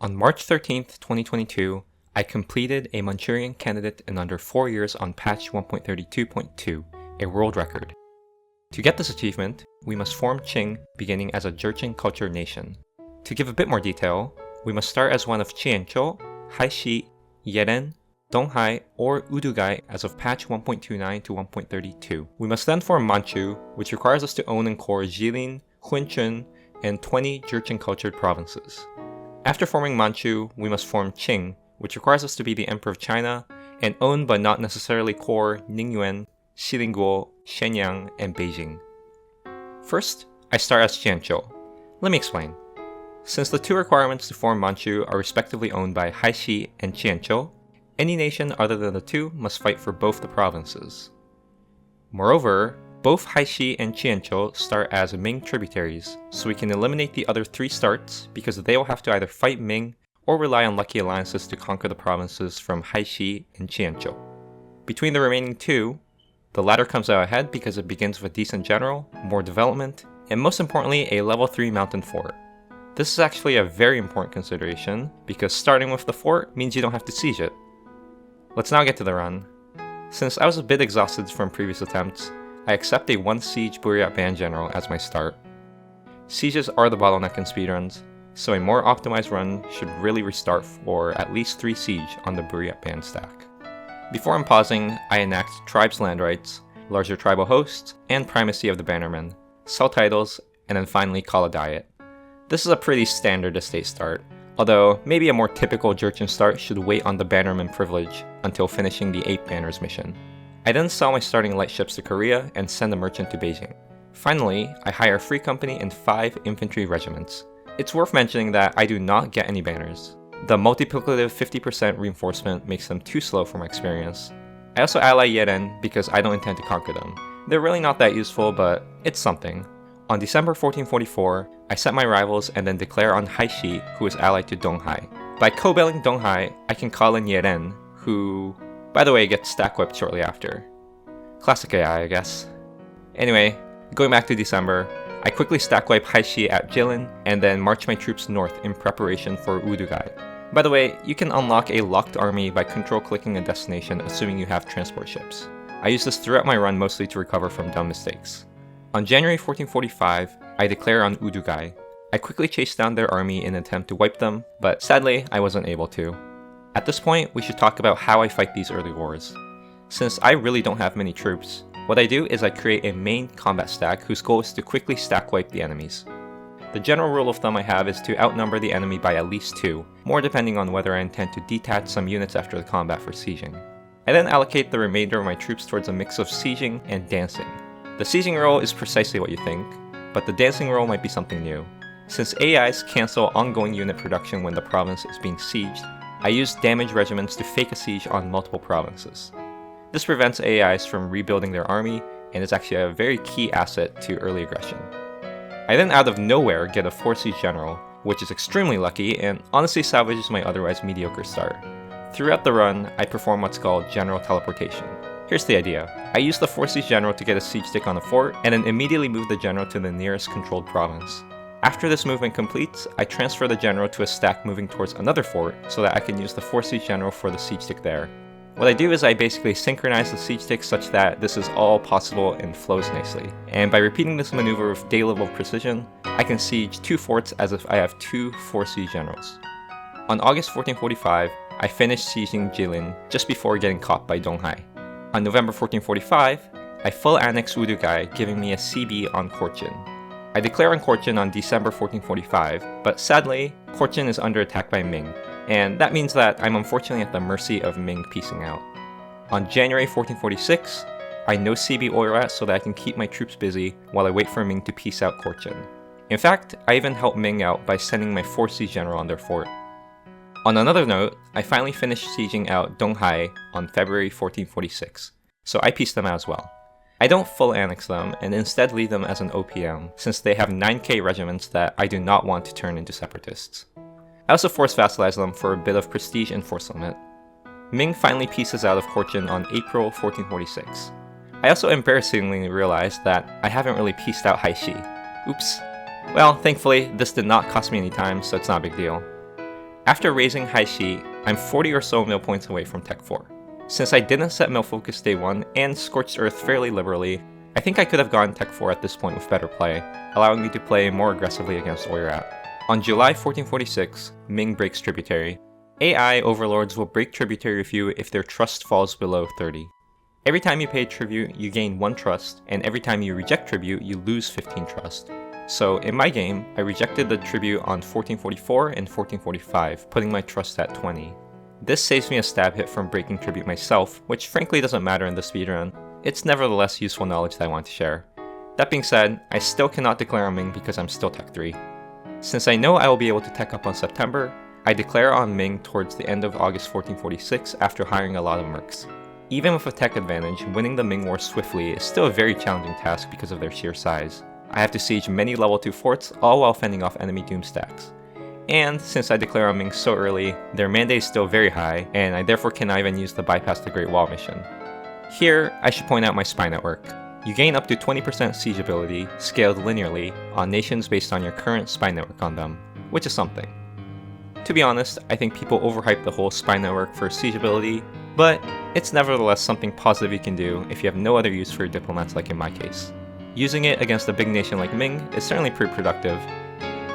On March 13th, 2022, I completed a Manchurian candidate in under 4 years on patch 1.32.2, a world record. To get this achievement, we must form Qing beginning as a Jurchen culture nation. To give a bit more detail, we must start as one of Jianzhou, Haishi, Yeren, Donghai, or Udugai as of patch 1.29 to 1.32. We must then form Manchu, which requires us to own and core Jilin, Hunchun, and 20 Jurchen cultured provinces. After forming Manchu, we must form Qing, which requires us to be the Emperor of China, and own but not necessarily core Ningyuan, Xilinguo, Shenyang, and Beijing. First, I start as Jianzhou. Let me explain. Since the two requirements to form Manchu are respectively owned by Haishi and Jianzhou, any nation other than the two must fight for both the provinces. Moreover, both Haishi and Jianzhou start as Ming tributaries, so we can eliminate the other three starts because they will have to either fight Ming or rely on lucky alliances to conquer the provinces from Haishi and Jianzhou. Between the remaining two, the latter comes out ahead because it begins with a decent general, more development, and most importantly a level 3 mountain fort. This is actually a very important consideration because starting with the fort means you don't have to siege it. Let's now get to the run. Since I was a bit exhausted from previous attempts, I accept a 1 siege Buryat Band General as my start. Sieges are the bottleneck in speedruns, so a more optimized run should really restart for at least 3 siege on the Buryat Band stack. Before unpausing, I enact tribes' land rights, larger tribal hosts, and primacy of the bannermen, sell titles, and then finally call a diet. This is a pretty standard estate start, although maybe a more typical Jurchen start should wait on the bannerman privilege until finishing the 8 banners mission. I then sell my starting light ships to Korea and send a merchant to Beijing. Finally, I hire a free company and 5 infantry regiments. It's worth mentioning that I do not get any banners. The multiplicative 50% reinforcement makes them too slow for my experience. I also ally Yeren because I don't intend to conquer them. They're really not that useful, but it's something. On December 1444, I set my rivals and then declare on Haishi, who is allied to Donghai. By co-belling Donghai, I can call in Yeren, who, by the way, gets stack whipped shortly after. Classic AI, I guess. Anyway, going back to December, I quickly stack wipe Haishi at Jilin and then march my troops north in preparation for Udugai. By the way, you can unlock a locked army by control-clicking a destination assuming you have transport ships. I use this throughout my run mostly to recover from dumb mistakes. On January 1445, I declare on Udugai. I quickly chase down their army in an attempt to wipe them, but sadly, I wasn't able to. At this point, we should talk about how I fight these early wars. Since I really don't have many troops, what I do is I create a main combat stack whose goal is to quickly stack wipe the enemies. The general rule of thumb I have is to outnumber the enemy by at least 2, more depending on whether I intend to detach some units after the combat for sieging. I then allocate the remainder of my troops towards a mix of sieging and dancing. The sieging role is precisely what you think, but the dancing role might be something new. Since AIs cancel ongoing unit production when the province is being sieged, I use damage regiments to fake a siege on multiple provinces. This prevents AIs from rebuilding their army and is actually a very key asset to early aggression. I then out of nowhere get a 4 siege general, which is extremely lucky and honestly salvages my otherwise mediocre start. Throughout the run, I perform what's called general teleportation. Here's the idea. I use the 4 siege general to get a siege stick on a fort and then immediately move the general to the nearest controlled province. After this movement completes, I transfer the general to a stack moving towards another fort so that I can use the 4 siege general for the siege stick there. What I do is I basically synchronize the siege stick such that this is all possible and flows nicely. And by repeating this maneuver with day level precision, I can siege 2 forts as if I have 2 4 siege generals. On August 1445, I finished sieging Jilin just before getting caught by Donghai. On November 1445, I full annex Udugai, giving me a CB on Korchin. I declare on Korchin on December 1445, but sadly, Korchin is under attack by Ming, and that means that I'm unfortunately at the mercy of Ming piecing out. On January 1446, I no CB Oirat so that I can keep my troops busy while I wait for Ming to piece out Korchin. In fact, I even help Ming out by sending my 4 siege general on their fort. On another note, I finally finished sieging out Donghai on February 1446, so I pieced them out as well. I don't full annex them and instead leave them as an OPM, since they have 9k regiments that I do not want to turn into separatists. I also force vassalize them for a bit of prestige and force limit. Ming finally pieces out of Korchin on April 1446. I also embarrassingly realized that I haven't really pieced out Haishi. Oops. Well, thankfully, this did not cost me any time, so it's not a big deal. After raising high Shi, I'm 40 or so mil points away from Tech 4. Since I didn't set mil focus day 1 and Scorched Earth fairly liberally, I think I could have gotten Tech 4 at this point with better play, allowing me to play more aggressively against Oirat. On July 1446, Ming breaks Tributary. AI overlords will break Tributary with you if their trust falls below 30. Every time you pay tribute, you gain 1 trust, and every time you reject tribute, you lose 15 trust. So in my game, I rejected the tribute on 1444 and 1445, putting my trust at 20. This saves me a stab hit from breaking tribute myself, which frankly doesn't matter in the speedrun. It's nevertheless useful knowledge that I want to share. That being said, I still cannot declare on Ming because I'm still Tech 3. Since I know I will be able to tech up on September, I declare on Ming towards the end of August 1446 after hiring a lot of mercs. Even with a tech advantage, winning the Ming War swiftly is still a very challenging task because of their sheer size. I have to siege many level 2 forts, all while fending off enemy doom stacks. And since I declare on Ming so early, their mandate is still very high, and I therefore cannot even use the Bypass the Great Wall mission. Here, I should point out my spy network. You gain up to 20% siege ability, scaled linearly, on nations based on your current spy network on them, which is something. To be honest, I think people overhype the whole spy network for siege ability, but it's nevertheless something positive you can do if you have no other use for your diplomats like in my case. Using it against a big nation like Ming is certainly pretty productive.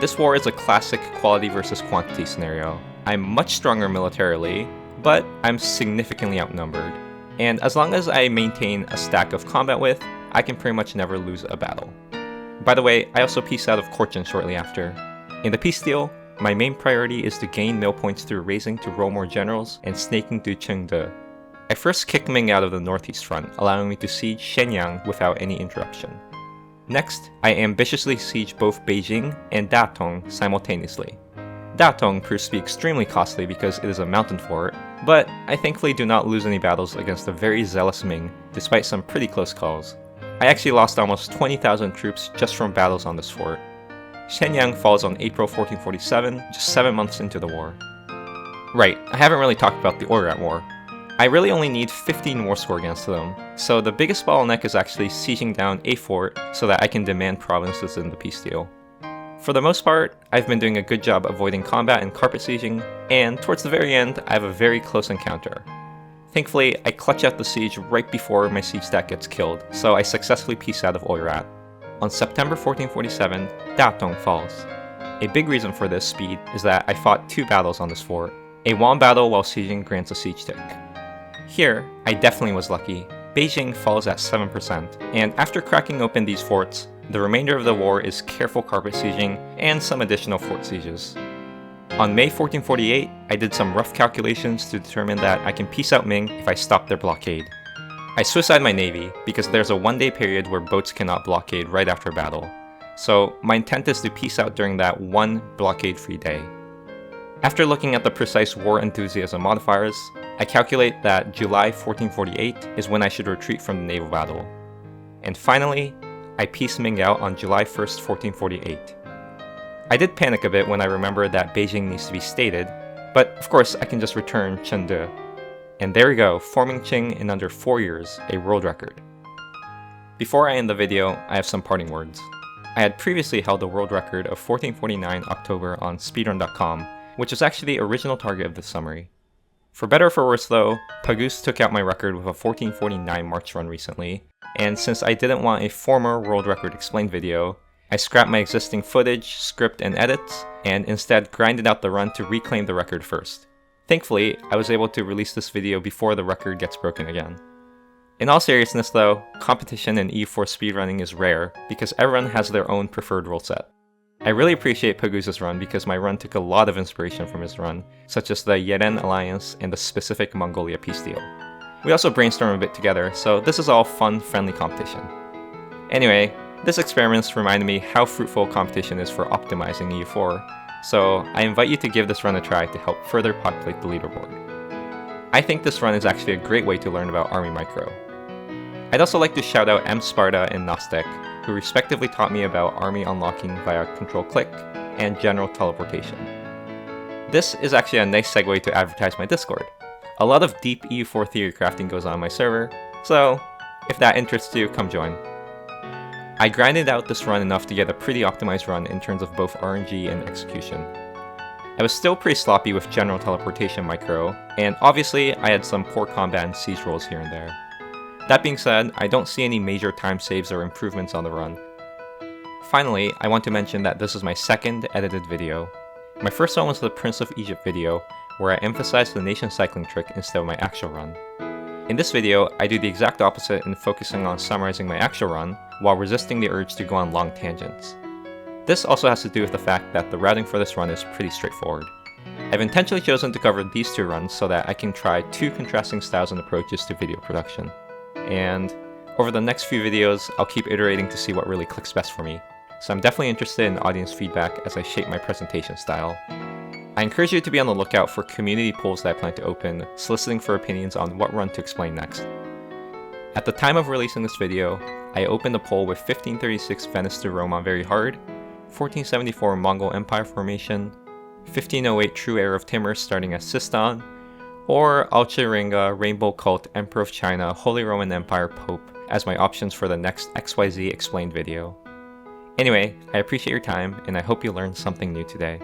This war is a classic quality versus quantity scenario. I'm much stronger militarily, but I'm significantly outnumbered. And as long as I maintain a stack of combat with, I can pretty much never lose a battle. By the way, I also peace out of Korchin shortly after. In the peace deal, my main priority is to gain mil points through raising to roll more generals and snaking to Chengde. I first kick Ming out of the northeast front, allowing me to siege Shenyang without any interruption. Next, I ambitiously siege both Beijing and Datong simultaneously. Datong proves to be extremely costly because it is a mountain fort, but I thankfully do not lose any battles against a very zealous Ming, despite some pretty close calls. I actually lost almost 20,000 troops just from battles on this fort. Shenyang falls on April 1447, just 7 months into the war. Right, I haven't really talked about the Oirat War. I really only need 15 war score against them, so the biggest bottleneck is actually sieging down a fort so that I can demand provinces in the peace deal. For the most part, I've been doing a good job avoiding combat and carpet sieging, and towards the very end, I have a very close encounter. Thankfully, I clutch out the siege right before my siege stack gets killed, so I successfully peace out of Oirat. On September 1447, Datong falls. A big reason for this speed is that I fought 2 battles on this fort. A one battle while sieging grants a siege tick. Here, I definitely was lucky. Beijing falls at 7%, and after cracking open these forts, the remainder of the war is careful carpet sieging and some additional fort sieges. On May 1448, I did some rough calculations to determine that I can peace out Ming if I stop their blockade. I suicide my navy because there's a 1-day period where boats cannot blockade right after battle, so my intent is to peace out during that 1 blockade-free day. After looking at the precise war enthusiasm modifiers, I calculate that July 1448 is when I should retreat from the naval battle. And finally, I peace Ming out on July 1st, 1448. I did panic a bit when I remembered that Beijing needs to be stated, but of course I can just return Chengde. And there we go, forming Qing in under 4 years, a world record. Before I end the video, I have some parting words. I had previously held the world record of 1449 October on speedrun.com, which was actually the original target of this summary. For better or for worse though, Pagoose took out my record with a 1449 March run recently, and since I didn't want a former world record explained video, I scrapped my existing footage, script, and edits, and instead grinded out the run to reclaim the record first. Thankfully, I was able to release this video before the record gets broken again. In all seriousness though, competition in EU4 speedrunning is rare because everyone has their own preferred rule set. I really appreciate Pagoose's run because my run took a lot of inspiration from his run, such as the Yeren Alliance and the specific Mongolia peace deal. We also brainstormed a bit together, so this is all fun, friendly competition. Anyway, this experiment reminded me how fruitful competition is for optimizing EU4, so I invite you to give this run a try to help further populate the leaderboard. I think this run is actually a great way to learn about Army Micro. I'd also like to shout out M. Sparta and Nostek, who respectively taught me about army unlocking via Control-Click and general teleportation. This is actually a nice segue to advertise my Discord. A lot of deep EU4 theory crafting goes on in my server, so if that interests you, come join. I grinded out this run enough to get a pretty optimized run in terms of both RNG and execution. I was still pretty sloppy with general teleportation micro, and obviously I had some poor combat and siege rolls here and there. That being said, I don't see any major time saves or improvements on the run. Finally, I want to mention that this is my second edited video. My first one was the Prince of Egypt video, where I emphasized the nation cycling trick instead of my actual run. In this video, I do the exact opposite in focusing on summarizing my actual run, while resisting the urge to go on long tangents. This also has to do with the fact that the routing for this run is pretty straightforward. I've intentionally chosen to cover these two runs so that I can try two contrasting styles and approaches to video production. And over the next few videos, I'll keep iterating to see what really clicks best for me. So I'm definitely interested in audience feedback as I shape my presentation style. I encourage you to be on the lookout for community polls that I plan to open, soliciting for opinions on what run to explain next. At the time of releasing this video, I opened a poll with 1536 Venice to Rome on very hard, 1474 Mongol Empire formation, 1508 True Heir of Timur starting at Sistan, or Alchiringa Rainbow Cult Emperor of China Holy Roman Empire Pope as my options for the next XYZ explained video. Anyway, I appreciate your time and I hope you learned something new today.